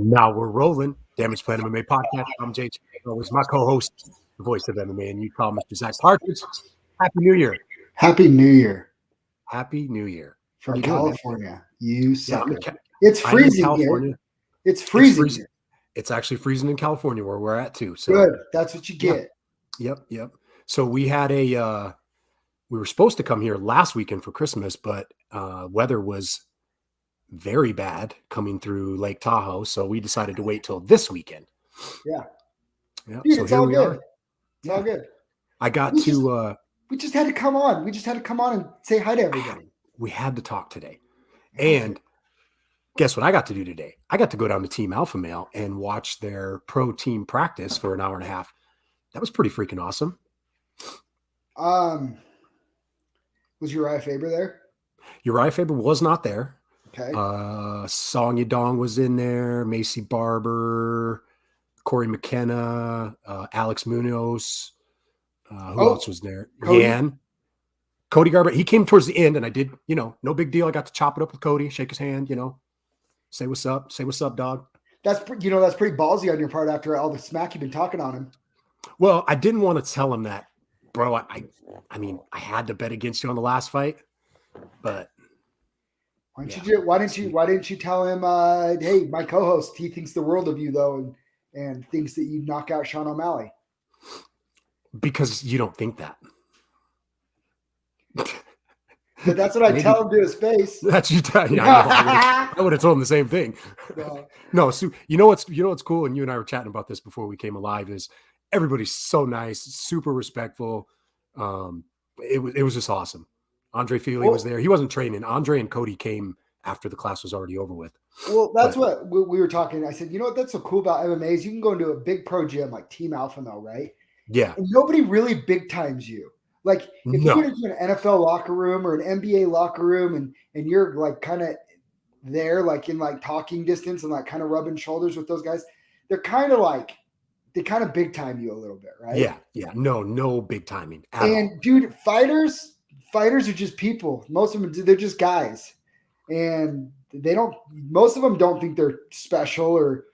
Now we're rolling. Damage Plan MMA podcast. I'm JJ. Always my co-host, the voice of MMA, and you call Mr. Zack. Partridge. Happy New Year. Happy New Year. Happy New Year. From California. You sucker. Yeah, it's freezing here. It's freezing here. It's actually freezing in California where we're at too. So good. That's what you get. Yep. So we had we were supposed to come here last weekend for Christmas, but weather was very bad coming through Lake Tahoe, so we decided to wait till this weekend. Yeah. Dude, so here we are. It's all good. I got we just had to come on. We just had to come on and say hi to everybody. We had to talk today. And guess what I got to do today? I got to go down to Team Alpha Male and watch their pro team practice for an hour and a half. That was pretty freaking awesome. Was Uriah Faber there? Uriah Faber was not there. Okay. Song Yadong was in there. Macy Barber, Corey McKenna, Alex Munoz. Who else was there? Cody Garbrandt. He came towards the end, and I did, no big deal. I got to chop it up with Cody, shake his hand, say what's up. Say what's up, dog. That's pretty ballsy on your part after all the smack you've been talking on him. Well, I didn't want to tell him that, bro. I mean, I had to bet against you on the last fight, but. Why didn't you tell him, hey, my co-host, he thinks the world of you though, and thinks that you knock out Sean O'Malley? Because you don't think that. But that's what I tell him to his face. That's you tell. Yeah, I would have told him the same thing. No, so you know what's cool, and you and I were chatting about this before we came alive. Is everybody's so nice, super respectful. It was just awesome. Andre Feely was there. He wasn't training. Andre and Cody came after the class was already over with. Well, that's what we were talking. I said, what that's so cool about MMA is you can go into a big pro gym like Team Alpha Male, right? Yeah. And nobody really big times you. Like if you get into an NFL locker room or an NBA locker room and you're like kind of there, like in like talking distance and like kind of rubbing shoulders with those guys, they kind of big time you a little bit, right? Yeah. No big timing. And dude, fighters are just people. Most of them, they're just guys. And most of them don't think they're special or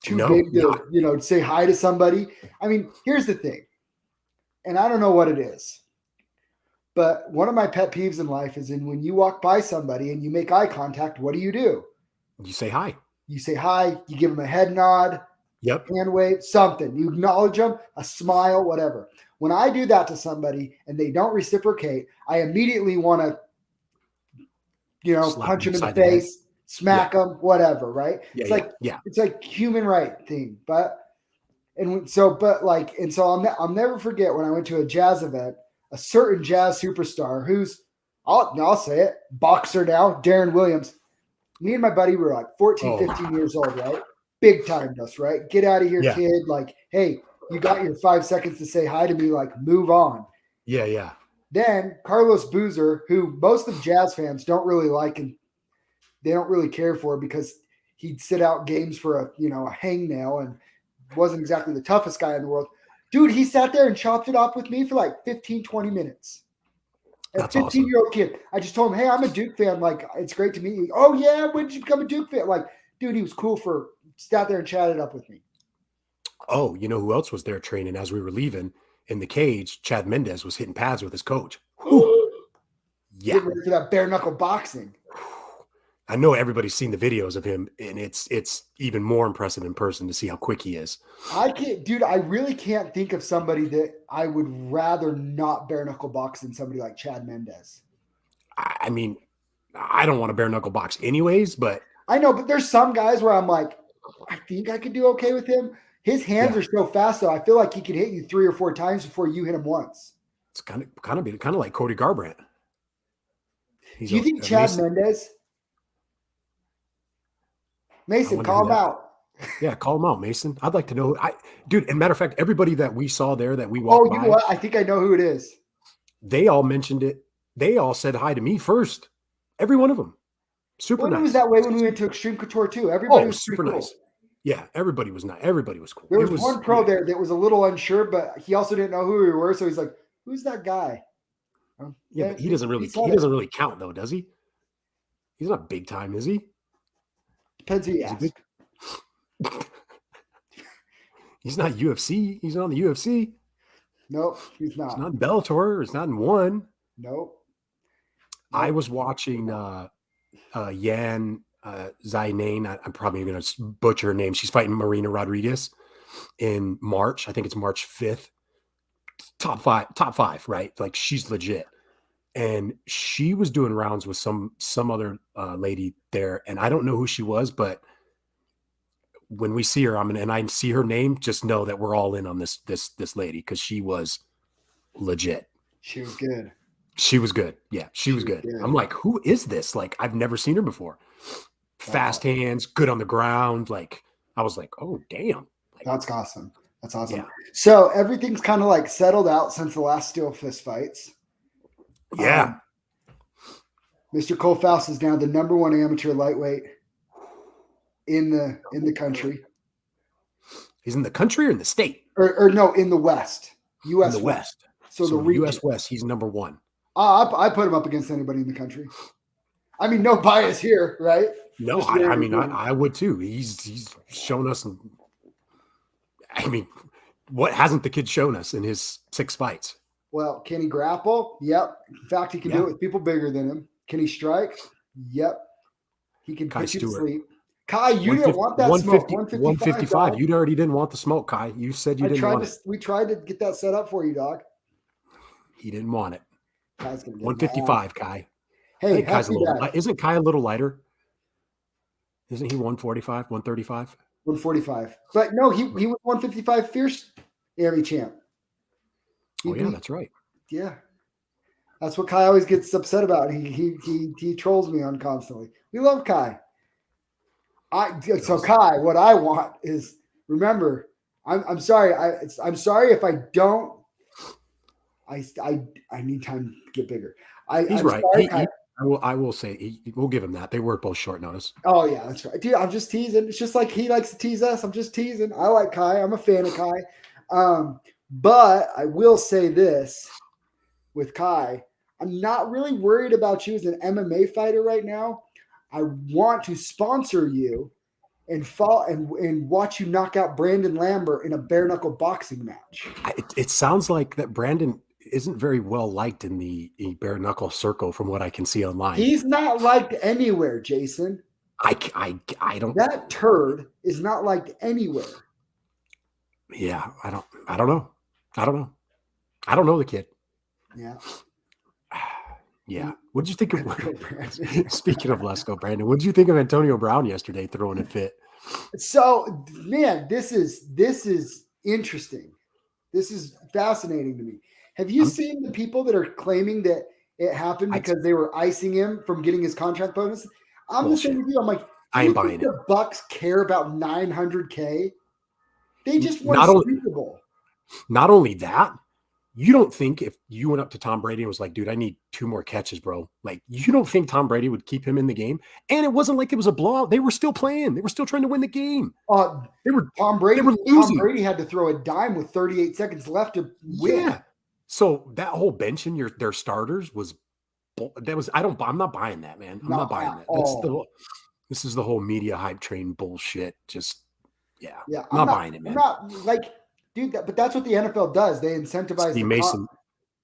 too big to, say hi to somebody. I mean, here's the thing. And I don't know what it is, but one of my pet peeves in life is when you walk by somebody and you make eye contact, what do? You say hi. You say hi. You give them a head nod. Yep. Hand wave, something. You acknowledge them, a smile, whatever. When I do that to somebody and they don't reciprocate, I immediately want to, punch them in the face, smack them, whatever, right? It's like human right thing. I'll never forget when I went to a jazz event, a certain jazz superstar who's, I'll say it, boxer now, Darren Williams. Me and my buddy were like 14, 15 years old, right? Big time us, right? Get out of here, kid. Like, hey, you got your 5 seconds to say hi to me, like move on. Yeah. Then Carlos Boozer, who most of jazz fans don't really like and they don't really care for because he'd sit out games for a hangnail and wasn't exactly the toughest guy in the world. Dude, he sat there and chopped it up with me for like 15, 20 minutes. A 15-year-old kid. I just told him, hey, I'm a Duke fan. Like, it's great to meet you. Oh, yeah, when did you become a Duke fan? Like, dude, he was cool sat there and chatted up with me. Oh, you know who else was there training as we were leaving? In the cage, Chad Mendes was hitting pads with his coach. Yeah. Getting ready for that bare knuckle boxing. I know everybody's seen the videos of him, and it's even more impressive in person to see how quick he is. I really can't think of somebody that I would rather not bare knuckle box than somebody like Chad Mendes. I mean, I don't want to bare knuckle box anyways, but I know, but there's some guys where I'm like, I think I could do okay with him. His hands are so fast, though. I feel like he could hit you 3 or 4 times before you hit him once. It's kind of like Cody Garbrandt. Do you think Chad Mendes? Mason, call him out. Yeah, call him out, Mason. I'd like to know. Dude, and matter of fact, everybody that we saw there that we walked by. You know what? I think I know who it is. They all mentioned it. They all said hi to me first. Every one of them. Super nice. It was that way when we went to Extreme Couture too. Everybody was super cool. nice. Yeah, everybody was nice. Everybody was cool. There was one pro there that was a little unsure, but he also didn't know who we were. So he's like, "Who's that guy?" Yeah, but he doesn't really count though, does he? He's not big time, is he? Depends who you ask. He's not UFC. He's not on the UFC. Nope, he's He's not. not in Bellator. He's not in one. Nope. I was watching Yan Zainane. I'm probably going to butcher her name. She's fighting Marina Rodriguez in March. I think it's March 5th. Top five, right? Like she's legit. And she was doing rounds with some other lady there, and I don't know who she was, but when we see her, and I see her name, just know that we're all in on this lady because she was legit. She was good. She was good. Yeah, she was good. I'm like, who is this? Like, I've never seen her before. Fast hands, good on the ground. Like, I was like, oh damn. Like, that's awesome. That's awesome. Yeah. So everything's kind of like settled out since the last steel fist fights. Yeah. Mr. Cole Faust is now the number one amateur lightweight in the country. He's in the country or in the state? Or no, in the West. U.S. In the West. So the U.S. West, he's number one. I put him up against anybody in the country. I mean, no bias here, right? No, I would too. He's shown us. I mean, what hasn't the kid shown us in his 6 fights? Well, can he grapple? Yep. In fact, he can do it with people bigger than him. Can he strike? Yep. He can put you to sleep. Kai, you didn't want that smoke. 155. You already didn't want the smoke, Kai. You said you didn't want it. We tried to get that set up for you, dog. He didn't want it. Kai's gonna get 155, Kai. Hey, isn't Kai a little lighter? Isn't he 145, 135? 145. But no, he was 155 fierce Army champ. That's right. Yeah. That's what Kai always gets upset about. He trolls me on constantly. We love Kai. Kai, what I want is, remember, I'm sorry. I'm sorry if I don't. I need time to get bigger. He's right. Sorry, I will say we'll give him that. They were both short notice. Oh yeah, that's right, dude. I'm just teasing. It's just like he likes to tease us. I'm just teasing. I like Kai. I'm a fan of Kai. But I will say this with Kai, I'm not really worried about you as an MMA fighter right now. I want to sponsor you and watch you knock out Brandon Lambert in a bare knuckle boxing match. It sounds like that Brandon isn't very well liked in the bare knuckle circle from what I can see online. He's not liked anywhere, Jason. I don't. That turd is not liked anywhere. Yeah, I don't know. I don't know the kid. Yeah. Yeah. What did you think of speaking of Lesko, Brandon? What did you think of Antonio Brown yesterday throwing a fit? So, man, this is interesting. This is fascinating to me. Have you seen the people that are claiming that it happened because they were icing him from getting his contract bonus? I'm the same with you. I'm like, I ain't buying it. The Bucks care about $900K? They just won a Super Bowl. Not only that, you don't think if you went up to Tom Brady and was like, dude, I need 2 more catches, bro. Like, you don't think Tom Brady would keep him in the game? And it wasn't like it was a blowout. They were still playing. They were still trying to win the game. Tom Brady had to throw a dime with 38 seconds left to win. Yeah. So that whole benching their starters I'm not buying that, man. I'm not buying that. This is the whole media hype train bullshit. Just I'm not buying it, man. I'm not like, dude, but that's what the NFL does. They incentivize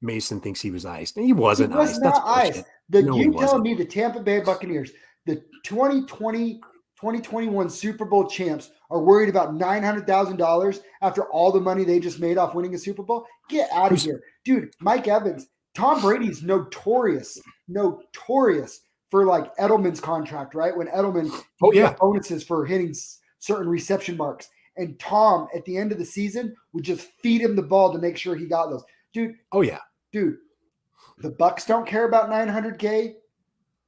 Mason thinks he was iced. He wasn't iced. He was not iced. You telling me the Tampa Bay Buccaneers, the 2021 Super Bowl champs, are worried about $900,000 after all the money they just made off winning a Super Bowl? Get out of here. Dude, Mike Evans, Tom Brady's notorious for like Edelman's contract, right? When Edelman got bonuses for hitting certain reception marks. And Tom, at the end of the season, would just feed him the ball to make sure he got those. Dude. Oh, yeah. Dude, the Bucks don't care about $900K.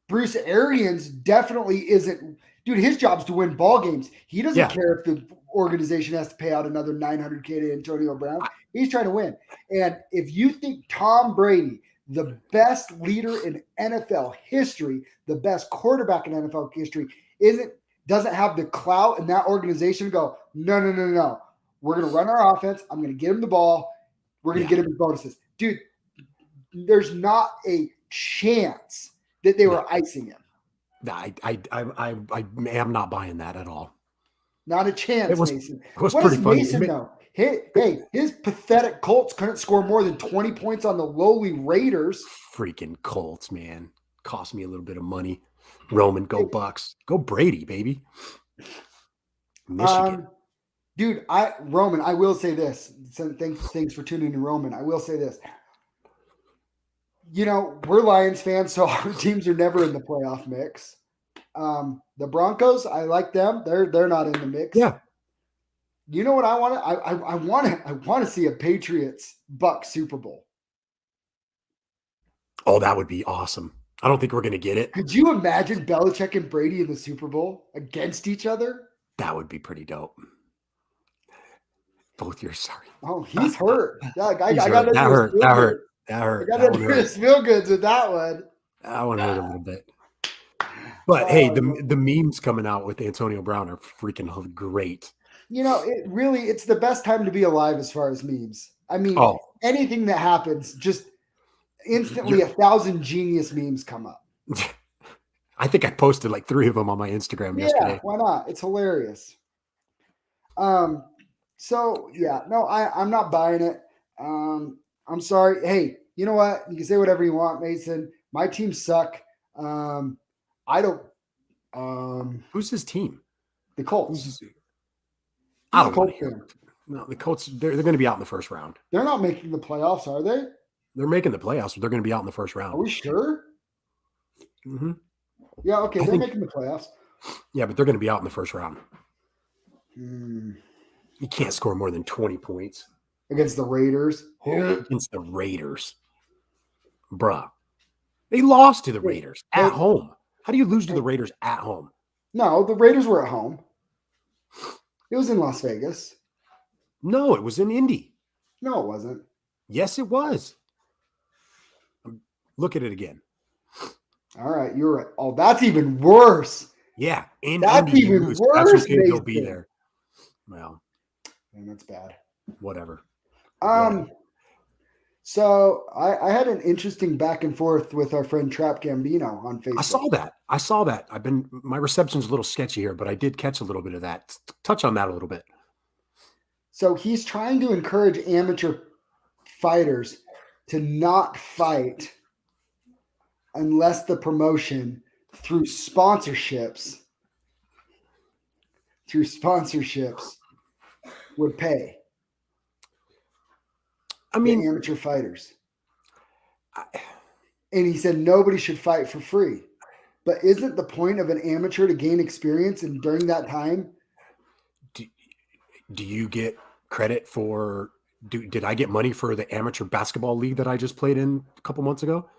Bruce Arians definitely isn't. Dude, his job's to win ball games. He doesn't care if the organization has to pay out another $900K to Antonio Brown. He's trying to win. And if you think Tom Brady, the best leader in NFL history, the best quarterback in NFL history, doesn't have the clout in that organization to go, no. We're going to run our offense. I'm going to get him the ball. We're going to get him his bonuses. Dude, there's not a chance that they were icing him. I am not buying that at all. Not a It chance, was Mason. it was What pretty does funny. Mason know? Hey, his pathetic Colts couldn't score more than 20 points on the lowly Raiders. Freaking Colts, man. Cost me a little bit of money. Roman, go Bucks. Go Brady, baby. Michigan. Dude, Roman, I will say this. Thanks for tuning in, Roman. I will say this. We're Lions fans, so our teams are never in the playoff mix. The Broncos, I like them. They're not in the mix. Yeah. You know what I want? I want to see a Patriots Bucks Super Bowl. Oh, that would be awesome. I don't think we're going to get it. Could you imagine Belichick and Brady in the Super Bowl against each other? That would be pretty dope. Both years, sorry. Oh, he's hurt. I got that hurt. That hurt. That hurt. I got to do his feel goods with that one. That one hurt a little bit. But hey, the memes coming out with Antonio Brown are freaking great. It's the best time to be alive as far as memes. I mean, anything that happens, just instantly 1,000 genius memes come up. I think I posted like 3 of them on my Instagram yesterday. Yeah, why not? It's hilarious. So yeah, no, I'm not buying it. I'm sorry. Hey, you know what? You can say whatever you want, Mason. My team suck. I don't. Who's his team? The Colts. I don't want to hear it. No, the Colts. They're going to be out in the first round. They're not making the playoffs, are they? They're making the playoffs, but they're going to be out in the first round. Are we sure? Mm-hmm. Yeah. Okay. They're making the playoffs. Yeah, but they're going to be out in the first round. You can't score more than 20 points against the Raiders. Against the Raiders, bruh. They lost to the Raiders at home. How do you lose to the Raiders at home? No, the Raiders were at home. It was in Las Vegas. No, it was in Indy. No, it wasn't. Yes, it was. Look at it again. All right, you're right. Oh, that's even worse. Yeah, that's Indy, even worse. That's okay. They'll be there. Well, and that's bad. Whatever. So I had an interesting back and forth with our friend Trap Gambino on Facebook. I saw that. My reception's a little sketchy here, but I did catch a little bit of that. Touch on that a little bit. So he's trying to encourage amateur fighters to not fight unless the promotion through sponsorships would pay. I mean, amateur fighters. And he said nobody should fight for free. But isn't the point of an amateur to gain experience? And during that time, do you get credit for? Did I get money for the amateur basketball league that I just played in a couple months ago?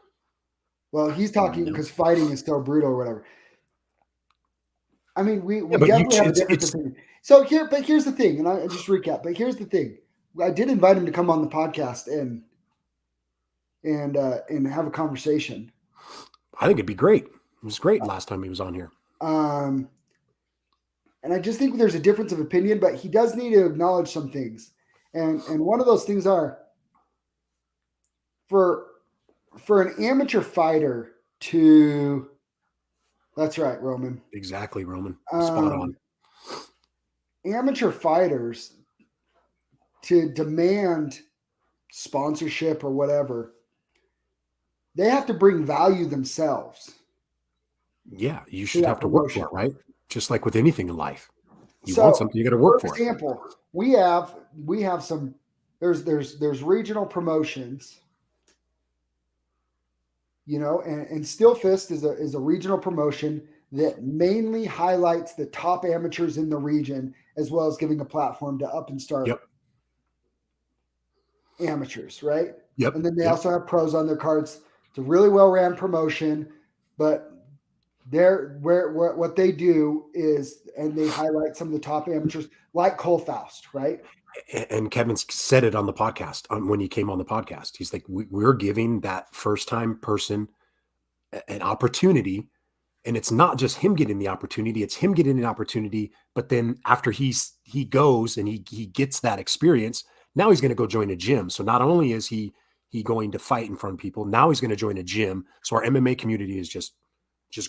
Well, he's talking because fighting is so brutal or whatever. I mean, we definitely have a different opinion. So here's the thing, and I just recap. But here's the thing: I did invite him to come on the podcast and have a conversation. I think it'd be great. It was great last time he was on here. And I just think there's a difference of opinion, but he does need to acknowledge some things. And one of those things are for an amateur fighter to. That's right, Roman. Exactly, Roman. Spot on. Amateur fighters to demand sponsorship or whatever, they have to bring value themselves. Yeah, you should have to work for it, right? Just like with anything in life. You want something, you got to work for it. For example, we have some there's regional promotions, and Steel Fist is a regional promotion that mainly highlights the top amateurs in the region, as well as giving a platform to up and start amateurs, right? Yep. And then they also have pros on their cards. It's a really well-ran promotion, but what they do is, and they highlight some of the top amateurs like Cole Faust, right? And Kevin said it on the podcast when he came on the podcast. He's like, we're giving that first-time person an opportunity. And it's not just him getting the opportunity, it's him getting an opportunity. But then after he goes and he gets that experience, now he's going to go join a gym. So not only is he going to fight in front of people, now he's going to join a gym. So our MMA community is just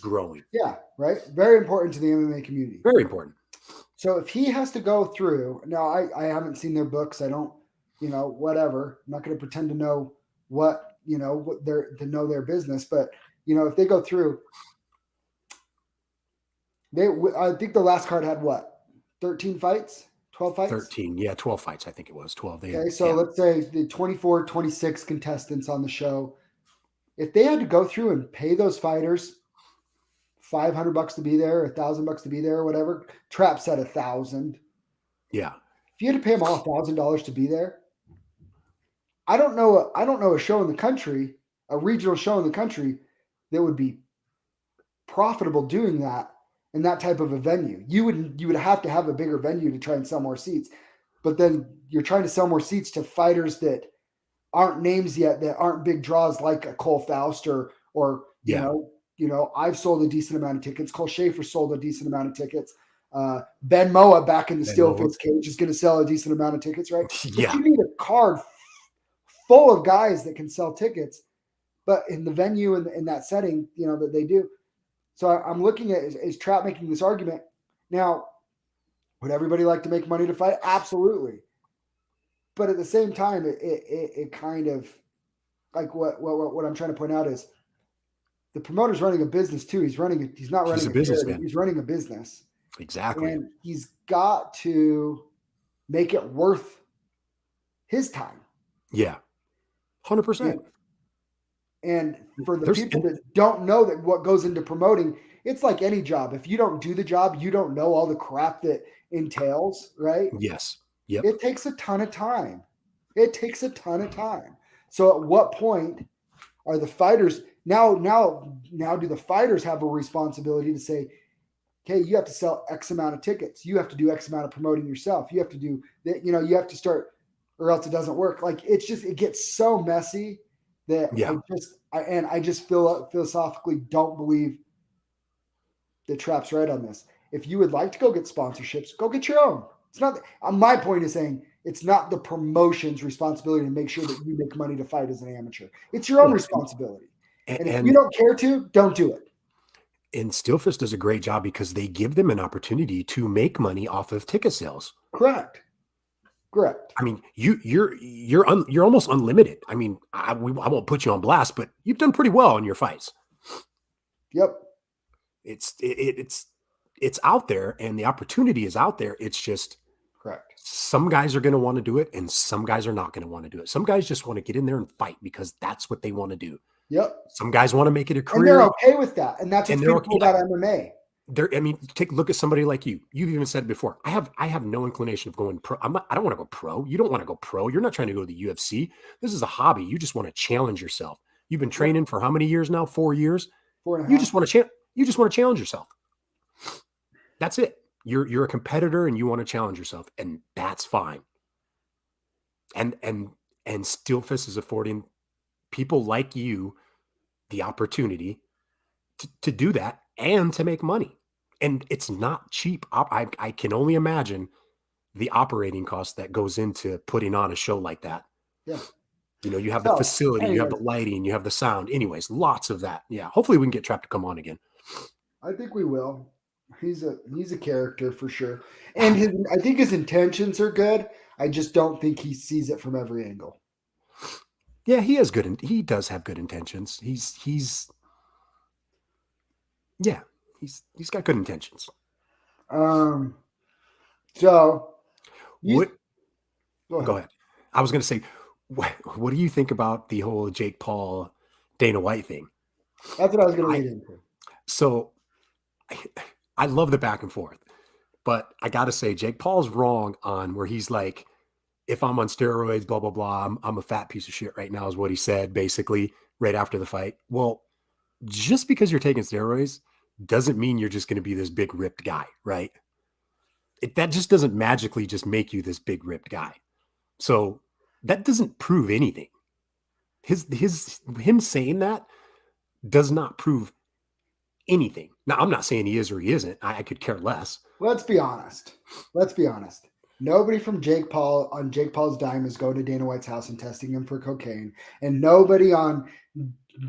growing. Yeah, right. Very important to the MMA community. Very important. So if he has to go through, now I haven't seen their books. I don't, whatever. I'm not going to pretend to know what, what to know their business. But, if they go through, I think the last card had what? 13 fights? 12 fights? 13. Yeah, 12 fights. I think it was 12. They had, Okay. So yeah. let's say the 24, 26 contestants on the show, if they had to go through and pay those fighters $500 to be there, $1,000 to be there, or whatever, Trap said 1,000. Yeah. If you had to pay them all $1,000 to be there, I don't know a show in the country, a regional show in the country that would be profitable doing that in that type of a venue. You would have to have a bigger venue to try and sell more seats. But then you're trying to sell more seats to fighters that aren't names yet, that aren't big draws like a Cole Faust or Yeah. I've sold a decent amount of tickets. Cole Schaefer sold a decent amount of tickets. Ben Moa back in the Steel Fist cage is going to sell a decent amount of tickets, right? Yeah. But you need a card full of guys that can sell tickets, but in the venue and in that setting, that they do. So I'm looking at is Trap making this argument now? Would everybody like to make money to fight? Absolutely. But at the same time, it kind of like what I'm trying to point out is the promoter's running a business too. He's not running He's a a businessman. He's running a business. Exactly. And he's got to make it worth his time. Yeah. 100%. And for the people that don't know that what goes into promoting, it's like any job. If you don't do the job, you don't know all the crap that entails, right? Yes. Yep. It takes a ton of time. So at what point are the fighters now do the fighters have a responsibility to say, okay, you have to sell X amount of tickets. You have to do X amount of promoting yourself. You have to do that, you have to start, or else it doesn't work. Like it gets so messy that I just philosophically don't believe the Trap's right on this. If you would like to go get sponsorships, go get your own. It's not my point is saying it's not the promotion's responsibility to make sure that you make money to fight as an amateur. It's your own responsibility. And if you don't care to, don't do it. And Steel Fist does a great job because they give them an opportunity to make money off of ticket sales. Correct. I mean, you're almost unlimited. I mean, I won't put you on blast, but you've done pretty well in your fights. Yep. It's out there, and the opportunity is out there. It's just correct. Some guys are going to want to do it, and some guys are not going to want to do it. Some guys just want to get in there and fight because that's what they want to do. Yep. Some guys want to make it a career, and they're okay with that, and that's what's beautiful about MMA. Take a look at somebody like you. You've even said it before. I have no inclination of going pro. I don't want to go pro. You don't want to go pro. You're not trying to go to the UFC. This is a hobby. You just want to challenge yourself. You've been training for how many years now? 4 years. 4.5. You just want to challenge yourself. That's it. You're a competitor and you want to challenge yourself, and that's fine. And Steel Fist is affording people like you the opportunity to do that and to make money. And it's not cheap. I can only imagine the operating cost that goes into putting on a show like that. Yeah. You have the facility, you have the lighting, you have the sound. Anyways, lots of that. Yeah. Hopefully we can get Trap to come on again. I think we will. He's a character for sure. And I think his intentions are good. I just don't think he sees it from every angle. Yeah, he does have good intentions. He's got good intentions. So go ahead. I was going to say, what do you think about the whole Jake Paul, Dana White thing? That's what I was going to lead into. So I love the back and forth, but I got to say Jake Paul's wrong on where he's like, if I'm on steroids, blah, blah, blah, I'm a fat piece of shit right now is what he said basically right after the fight. Well, just because you're taking steroids doesn't mean you're just going to be this big ripped guy, right? That just doesn't magically just make you this big ripped guy. So that doesn't prove anything. Him saying that does not prove anything. Now, I'm not saying he is or he isn't. I could care less. Let's be honest. Nobody from Jake Paul on Jake Paul's dime is going to Dana White's house and testing him for cocaine. And nobody on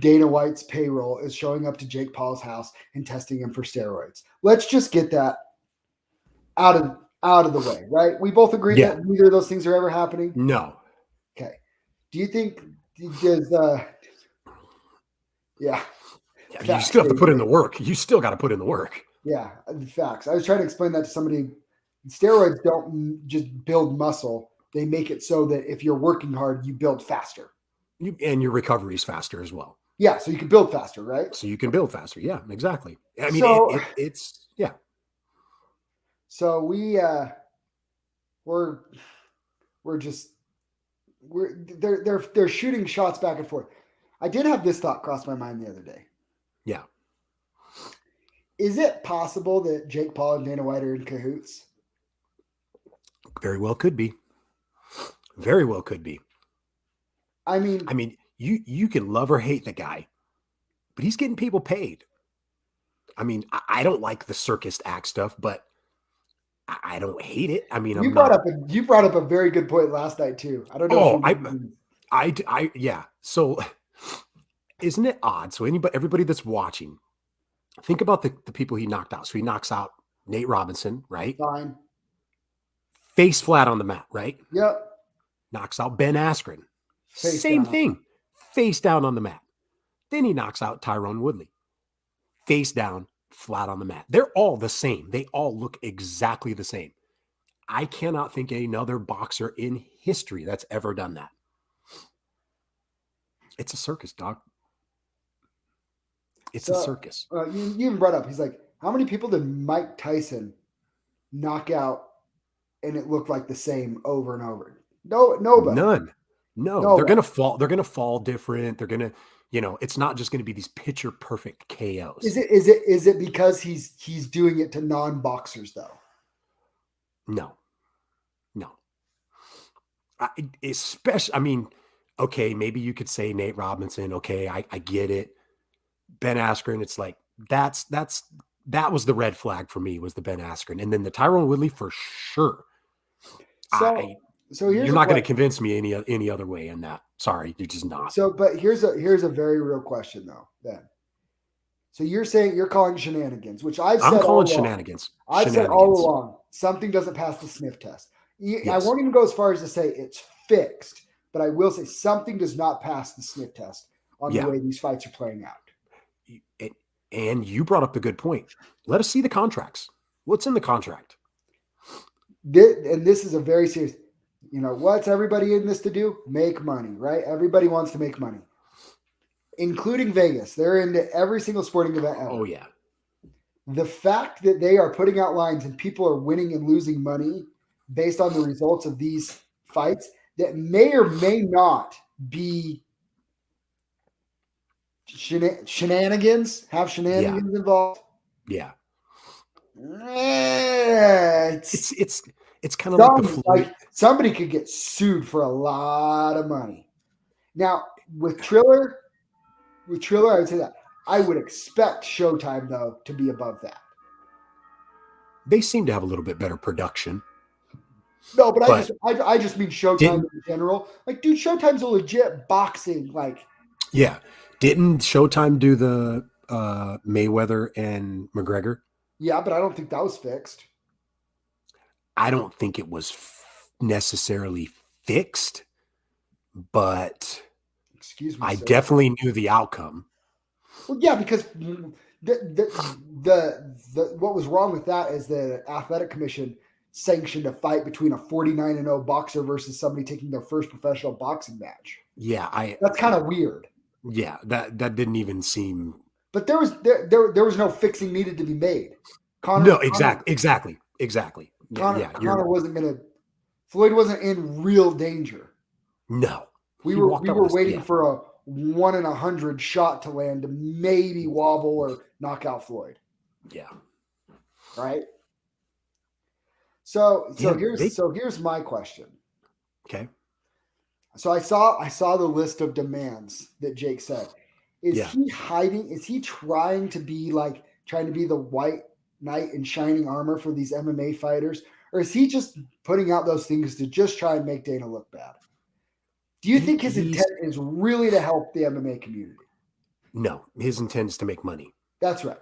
Dana White's payroll is showing up to Jake Paul's house and testing him for steroids. Let's just get that out of the way, right? We both agree Yeah. that neither of those things are ever happening. No. Okay. Do you think does yeah, Yeah, you facts, still have to put in AJ. the work. You still got to put in the work. Yeah, facts. I was trying to explain that to somebody. Steroids don't just build muscle; they make it so that if you're working hard, you build faster. And your recovery is faster as well. Yeah, so you can build faster, right? So you can build faster. Yeah, exactly. I mean, So, it's yeah. so we're we're just they're shooting shots back and forth. I did have this thought cross my mind the other day. Yeah. Is it possible that Jake Paul and Dana White are in cahoots? Very well could be. Very well could be. I mean, you can love or hate the guy, but he's getting people paid. I mean, I don't like the circus act stuff, but I don't hate it. I mean, I'm not. you brought up a very good point last night too. I don't know if Oh, you yeah. So, isn't it odd? So everybody that's watching, think about the people he knocked out. So he knocks out Nate Robinson, right? fine. Face flat on the mat, right? Yep. Knocks out Ben Askren. Face Same down. thing. Face down on the mat. Then he knocks out Tyrone Woodley. Face down, flat on the mat. They're all the same. They all look exactly the same. I cannot think of another boxer in history that's ever done that. It's a circus, dog. It's a circus. You even brought up, he's like, how many people did Mike Tyson knock out and it looked like the same over and over? No, nobody. None. No, Nobody. they're gonna fall. They're gonna fall different. They're gonna, it's not just gonna be these picture perfect KOs. Is it because he's doing it to non-boxers though? No. Especially, I mean, okay, maybe you could say Nate Robinson. Okay, I get it. Ben Askren, it's like that was the red flag for me, was the Ben Askren, and then the Tyrone Woodley for sure. So you're not going to convince me any other way in that. Sorry, you're just not. So, but here's a very real question though. Then, so you're saying you're calling shenanigans, which I'm calling shenanigans. I've said all along something doesn't pass the sniff test. Yes. I won't even go as far as to say it's fixed, but I will say something does not pass the sniff test on the way these fights are playing out. And you brought up the good point. Let us see the contracts. What's in the contract? This is a very serious. What's everybody in this to do? Make money, right? Everybody wants to make money, including Vegas. They're into every single sporting event ever. Oh, yeah. The fact that they are putting out lines and people are winning and losing money based on the results of these fights that may or may not be shenanigans, have shenanigans involved. Yeah. It's kind of like the flu. Like somebody could get sued for a lot of money. Now with Triller, I would say that I would expect Showtime though to be above that. They seem to have a little bit better production. No, but I just mean Showtime in general. Like, dude, Showtime's a legit boxing. Like, yeah, didn't Showtime do the Mayweather and McGregor? Yeah, but I don't think that was fixed. I don't think it was necessarily fixed, but excuse me, I definitely knew the outcome. Well, yeah, because the what was wrong with that is the athletic commission sanctioned a fight between a 49-0 boxer versus somebody taking their first professional boxing match. Yeah, that's kind of weird. Yeah, that didn't even seem. But there was no fixing needed to be made. Exactly. Conor wasn't gonna. Floyd wasn't in real danger. No, we were waiting for a 1 in 100 shot to land to maybe wobble or knock out Floyd. Yeah. Right. So here's my question. Okay. So I saw the list of demands that Jake said. Is he hiding? Is he trying to be the white knight in shining armor for these MMA fighters? Or is he just putting out those things to just try and make Dana look bad? Do you think his intent is really to help the MMA community? No, his intent is to make money. That's right.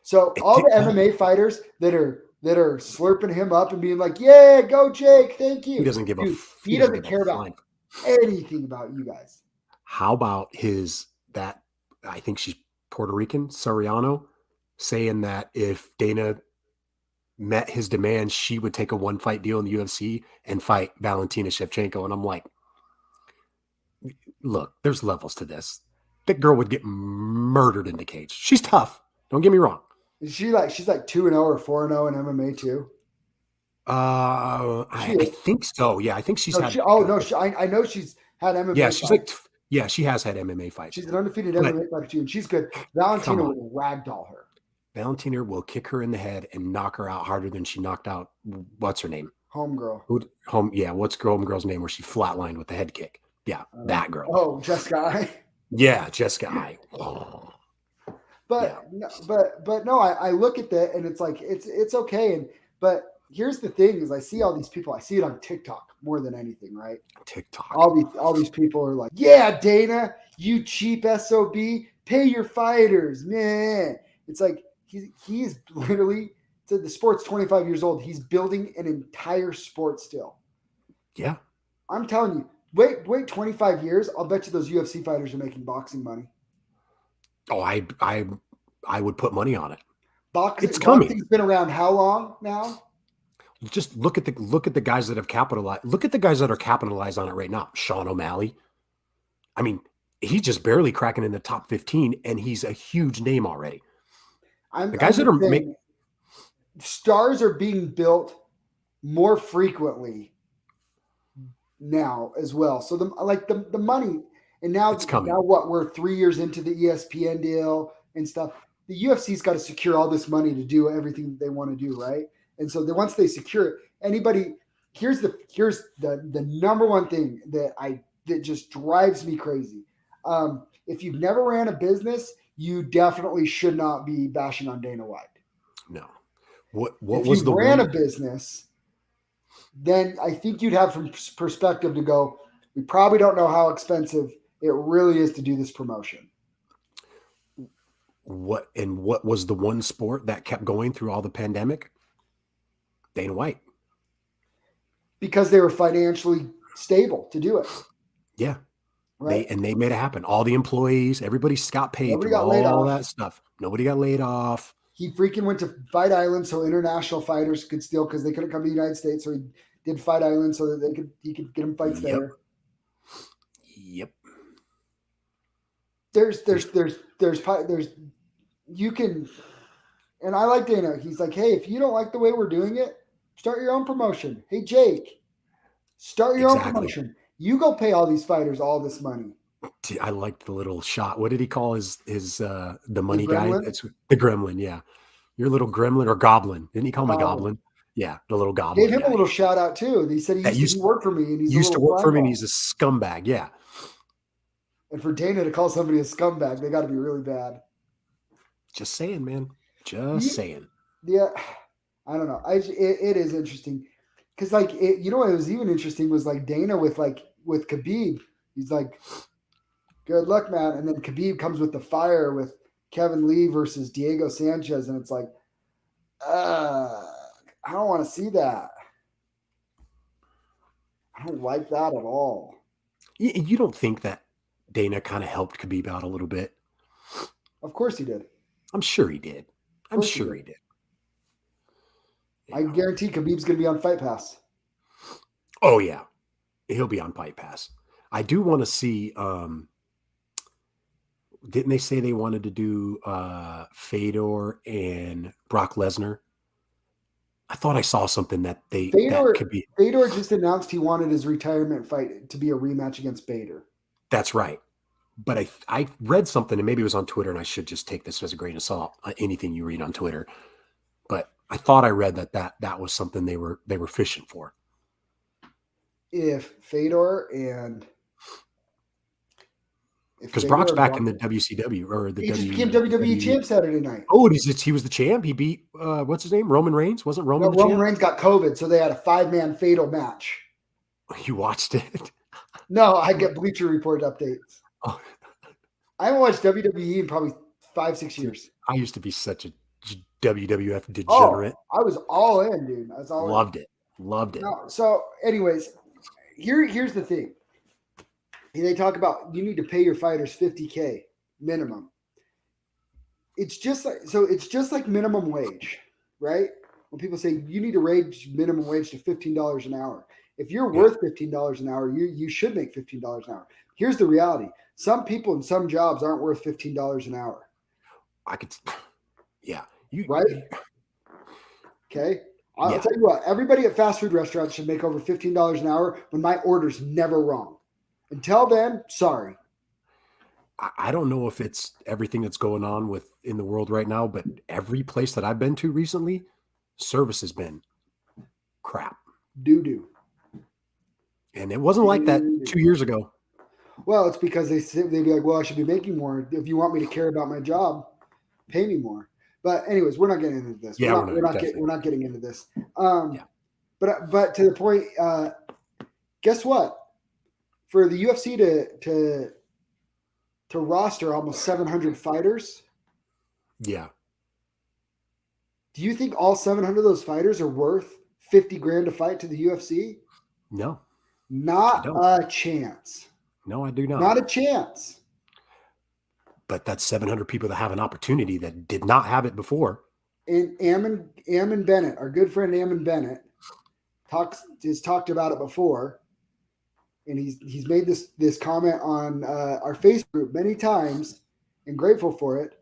So all the MMA fighters that are that are slurping him up and being like, "Yeah, go Jake, thank you." He doesn't give Dude, he he doesn't doesn't give a care about flying. anything about you guys. How about that I think she's Puerto Rican, Soriano, saying that if Dana met his demands, she would take a one fight deal in the UFC and fight Valentina Shevchenko. And I'm like, look, there's levels to this. That girl would get murdered in the cage. She's tough. Don't get me wrong. Is she's like 2-0 or 4-0 in MMA too? I think so. Yeah, I think she's had. I know she's had MMA. Yeah, she's fights. she has had MMA fights. She's an undefeated but, MMA fighter too, and she's good. Valentina will ragdoll her. Valentina will kick her in the head and knock her out harder than she knocked out. What's her name? Homegirl. Yeah, what's homegirl's name where she flatlined with the head kick? Yeah, that girl. Oh, Jessica I. Yeah, Jessica I. Oh. But no, I look at that and it's like it's okay. But here's the thing: is I see all these people. I see it on TikTok more than anything, right? TikTok. All these people are like, "Yeah, Dana, you cheap SOB, pay your fighters, man." It's like he's literally the sport's 25 years old. He's building an entire sport still. Yeah, I'm telling you. Wait 25 years. I'll bet you those UFC fighters are making boxing money. Oh, I would put money on it. Boxing's been around how long now? Just look at the guys that have capitalized. Look at the guys that are capitalized on it right now. Sean O'Malley. I mean, he's just barely cracking in the top 15, and he's a huge name already. The guys that are making stars are being built more frequently now as well. So the money, and now it's coming. Now what, we're 3 years into the ESPN deal and stuff. The UFC's got to secure all this money to do everything they want to do, right? And so once they secure it, here's the number one thing that just drives me crazy. If you've never ran a business, you definitely should not be bashing on Dana White. No. What was the ran a business? Then I think you'd have some perspective to go, we probably don't know how expensive it really is to do this promotion. What was the one sport that kept going through all the pandemic? Dana White. Because they were financially stable to do it. Yeah. Right. They made it happen. All the employees, everybody got paid. Nobody got laid off. That stuff. Nobody got laid off. He freaking went to Fight Island so international fighters could steal, because they couldn't come to the United States. So he did Fight Island so that he could get them fights there. Yep. There's you can, and I like Dana. He's like, hey, if you don't like the way we're doing it, start your own promotion. Hey, Jake, start your own promotion. You go pay all these fighters all this money. I like the little shot. What did he call his the money guy? It's the gremlin. Yeah. Your little gremlin or goblin. Didn't he call him a goblin? Yeah. The little goblin. Gave him a little shout out too. He said he used to work for me, and he used to work for me, and he's a scumbag. Yeah. And for Dana to call somebody a scumbag, they got to be really bad. Just saying, man. Just saying. Yeah. I don't know. It is interesting. Because what was even interesting was like Dana with Khabib. He's like, good luck, man. And then Khabib comes with the fire with Kevin Lee versus Diego Sanchez. And it's like, I don't want to see that. I don't like that at all. You don't think that Dana kind of helped Khabib out a little bit? Of course he did. I'm sure he did. I'm sure he did. I guarantee Khabib's going to be on Fight Pass. Oh, yeah. He'll be on Fight Pass. I do want to see, didn't they say they wanted to do Fedor and Brock Lesnar? I thought I saw something that that could be. Fedor just announced he wanted his retirement fight to be a rematch against Bader. That's right. But I read something, and maybe it was on Twitter, and I should just take this as a grain of salt, anything you read on Twitter. But I thought I read that was something they were fishing for. If Fedor and because Brock's back in the WCW or the he just became WWE champ Saturday night. Oh, he was the champ. He beat what's his name? Roman Reigns. Wasn't Roman? No, Roman Reigns got COVID, so they had a 5-man fatal match. You watched it? No, I get Bleacher Report updates. I haven't watched WWE in probably 5-6 years. I used to be such a WWF Oh, degenerate. I was all in, dude. I was all in. Loved it. Loved it. No, so, anyways, here's the thing. They talk about you need to pay your fighters $50K minimum. It's just like minimum wage, right? When people say you need to raise minimum wage to $15 an hour. If you're worth $15 an hour, you should make $15 an hour. Here's the reality. Some people in some jobs aren't worth $15 an hour. Right? Okay. I'll tell you what, everybody at fast food restaurants should make over $15 an hour when my order's never wrong. Until then, sorry. I don't know if it's everything that's going on in the world right now, but every place that I've been to recently, service has been crap. Doo-doo. And it wasn't like that 2 years ago. Well, it's because they'd be like, well, I should be making more. If you want me to care about my job, pay me more. But anyways, we're not getting into this. Yeah, we're not getting into this. But to the point, guess what? For the UFC to roster almost 700 fighters. Yeah. Do you think all 700 of those fighters are worth 50 grand to fight to the UFC? No. Not a chance. No, I do not. Not a chance. But that's 700 people that have an opportunity that did not have it before. And Ammon Bennett, our good friend Ammon Bennett, has talked about it before. And he's made this comment on our Facebook group many times, and grateful for it.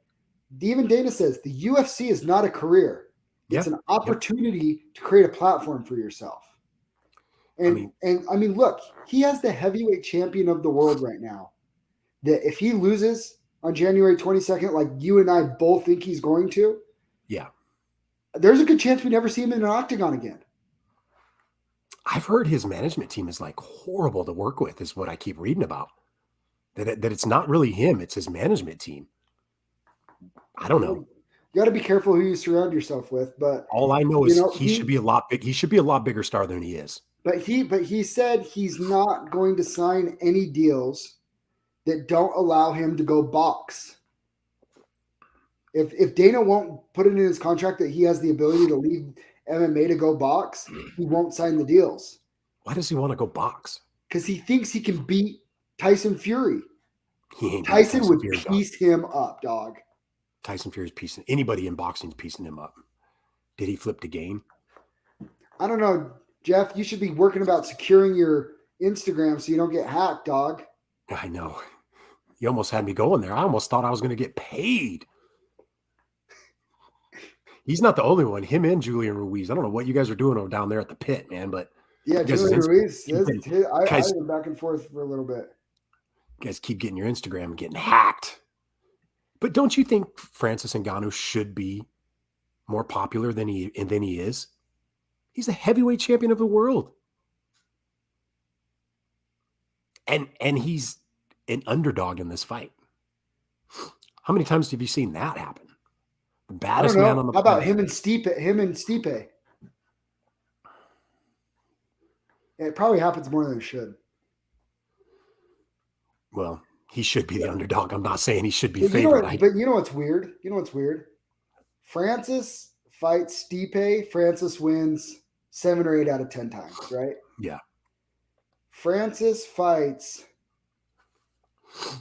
Even Dana says the UFC is not a career; it's an opportunity to create a platform for yourself. And I mean, look, he has the heavyweight champion of the world right now. That if he loses on January 22nd, like you and I both think he's going to, there's a good chance we never see him in an octagon again. I've heard his management team is like horrible to work with, is what I keep reading about. That it's not really him, it's his management team. I don't know. You got to be careful who you surround yourself with, but all I know is he should be a lot bigger star than he is. But he said he's not going to sign any deals that don't allow him to go box. If Dana won't put it in his contract that he has the ability to leave MMA to go box, he won't sign the deals. Why does he want to go box? Because he thinks he can beat Tyson Fury. Tyson would piece him up, dog. Tyson Fury's piecing anybody in boxing is piecing him up. Did he flip the game? I don't know, Jeff. You should be working about securing your Instagram so you don't get hacked, dog. I know. You almost had me going there. I almost thought I was going to get paid. He's not the only one. Him and Julian Ruiz. I don't know what you guys are doing down there at the pit, man, but Julian Ruiz. I went back and forth for a little bit. You guys keep getting your Instagram getting hacked. But don't you think Francis Ngannou should be more popular than he is? He's a heavyweight champion of the world. And he's an underdog in this fight. How many times have you seen that happen? The baddest man on the planet. How about him and Stipe? It probably happens more than it should. Well, he should be the underdog. I'm not saying he should be favored. But you know what's weird? Francis fights Stipe. Francis wins 7 or 8 out of 10 times, right? Yeah. Francis fights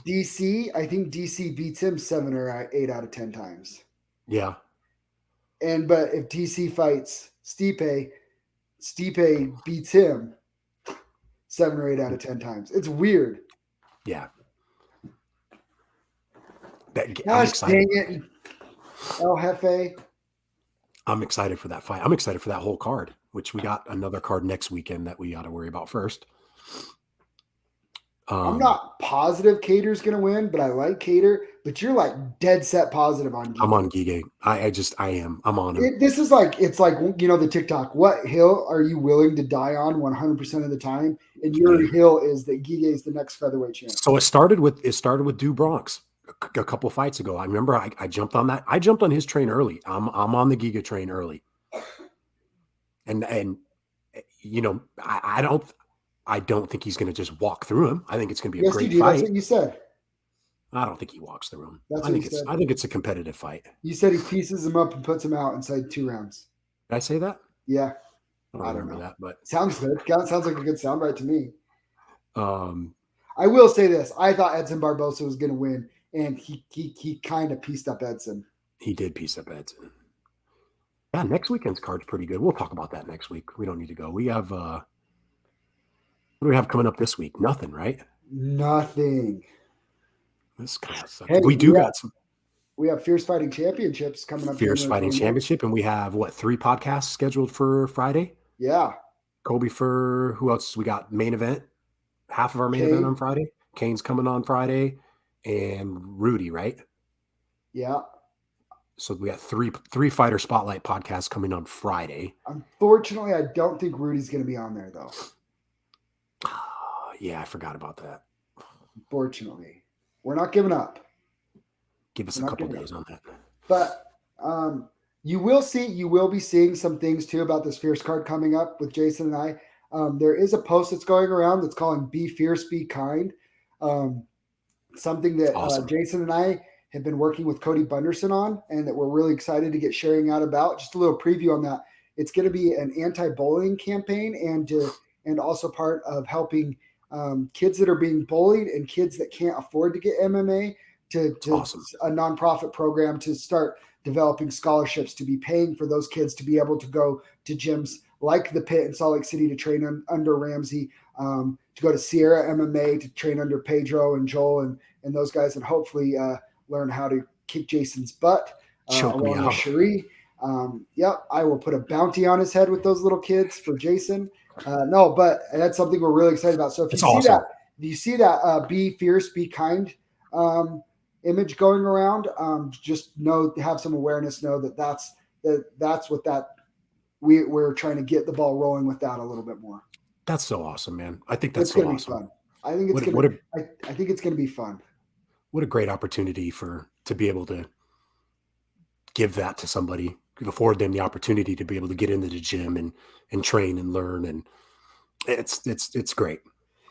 DC. I think DC beats him 7 or 8 out of 10 times. Yeah. But if DC fights Stipe beats him 7 or 8 out of 10 times. It's weird. Yeah. Gosh dang it, El Jefe. I'm excited for that fight. I'm excited for that whole card, which we got another card next weekend that we got to worry about first. I'm not positive Cater's going to win, but I like Cater. But you're like dead set positive on Giga. I'm on Giga. I am. I'm on him. This is like, it's like, the TikTok. What hill are you willing to die on 100% of the time? And your hill is that Giga is the next featherweight champion. So it started with Du Bronx a couple fights ago. I remember I jumped on that. I jumped on his train early. I'm on the Giga train early. And I don't think he's going to just walk through him. I think it's going to be a great fight. That's what you said. I don't think he walks through him. That's I what you think said. it's a competitive fight. You said he pieces him up and puts him out inside 2 rounds. Did I say that? Yeah. I don't remember that, but sounds good. Sounds like a good soundbite to me. um, I will say this: I thought Edson Barbosa was going to win, and he kind of pieced up Edson. he did piece up Edson. Yeah, next weekend's card's pretty good. We'll talk about that next week. We don't need to go. We have what do we have coming up this week? Nothing, right? Nothing. This kind of sucks. Hey, we got some we have Fierce Fighting Championships coming up. Fierce Fighting Championship, and we have 3 podcasts scheduled for Friday? Yeah. Colby for who else? We got main event, half of our main event on Friday. Kane's coming on Friday, and Rudy, right? Yeah. So we got three fighter spotlight podcasts coming on Friday. Unfortunately, I don't think Rudy's going to be on there though. Yeah, I forgot about that. Unfortunately, we're not giving up. Give us a couple days on that. But you will be seeing some things too about this Fierce card coming up with Jason and I. There is a post that's going around that's calling "Be Fierce, Be Kind." Something that awesome. Jason and I have been working with Cody Bunderson on, and that we're really excited to get sharing out about. Just a little preview on that. It's going to be an anti-bullying campaign, and also part of helping kids that are being bullied and kids that can't afford to get MMA to awesome. A nonprofit program to start developing scholarships to be paying for those kids to be able to go to gyms like the Pit in Salt Lake City to train under Ramsey, to go to Sierra MMA to train under Pedro and Joel and those guys, and hopefully learn how to kick Jason's butt. Choke me out. Cherie. Yep, I will put a bounty on his head with those little kids for Jason. No, but that's something we're really excited about. So if you see that Be Fierce, Be Kind image going around, just have some awareness, know that's what we're trying to get the ball rolling with that a little bit more. That's so awesome, man. I think that's so awesome. Fun. I think it's going to be fun. What a great opportunity to be able to give that to somebody, afford them the opportunity to be able to get into the gym and train and learn. And it's great.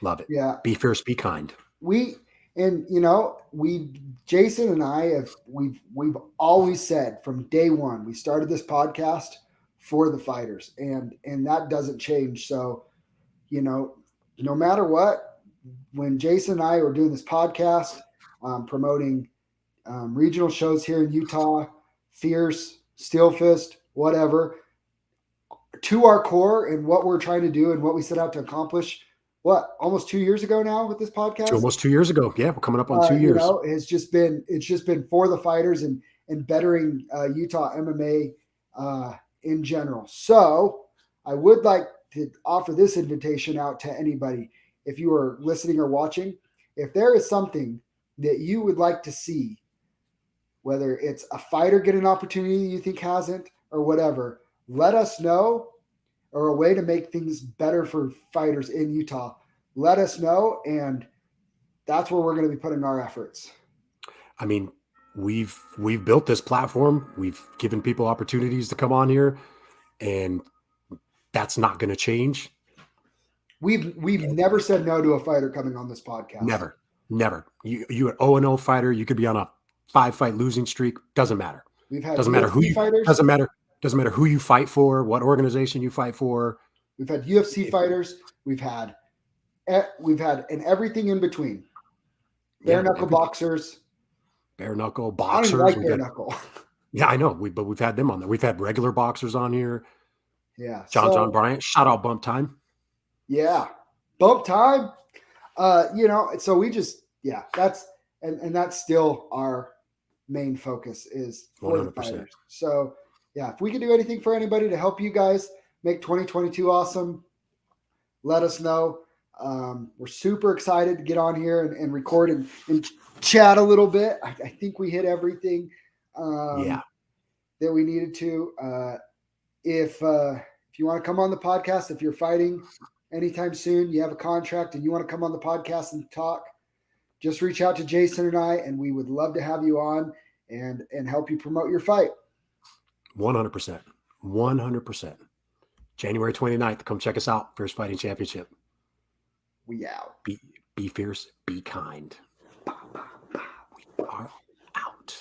Love it. Yeah. Be fierce, be kind. Jason and I we've always said from day one, we started this podcast for the fighters, and that doesn't change. So, no matter what, when Jason and I were doing this podcast, promoting regional shows here in Utah, Fierce, Steel Fist, whatever, to our core and what we're trying to do and what we set out to accomplish, almost 2 years ago now with this podcast? Almost 2 years ago. Yeah, we're coming up on 2 years. It's just been for the fighters and bettering Utah MMA in general. So I would like to offer this invitation out to anybody. If you are listening or watching, if there is something that you would like to see, whether it's a fighter get an opportunity you think hasn't or whatever, let us know, or a way to make things better for fighters in Utah. Let us know, and that's where we're going to be putting our efforts. I mean, we've built this platform. We've given people opportunities to come on here, and that's not going to change. We've never said no to a fighter coming on this podcast. Never. You an 0-0 fighter. You could be on a 5-fight losing streak. Doesn't matter. We've had doesn't matter who you fighters. Doesn't matter who you fight for, what organization you fight for. We've had UFC fighters. We've had and everything in between. Bare knuckle boxers. Bare knuckle boxers. I don't like bare knuckle. Yeah, I know. But we've had them on there. We've had regular boxers on here. Yeah. John Bryant. Shout out Bump Time. Yeah. Bump Time. So we just, that's still our main focus is for 100%. The fighters. So yeah, if we can do anything for anybody to help you guys make 2022 awesome, let us know. We're super excited to get on here and record and chat a little bit. I think we hit everything that we needed to. If you want to come on the podcast, if you're fighting anytime soon, you have a contract and you want to come on the podcast and talk, just reach out to Jason and I, and we would love to have you on and help you promote your fight. 100%. 100%. January 29th, come check us out. Fierce Fighting Championship. We out. Be fierce, be kind.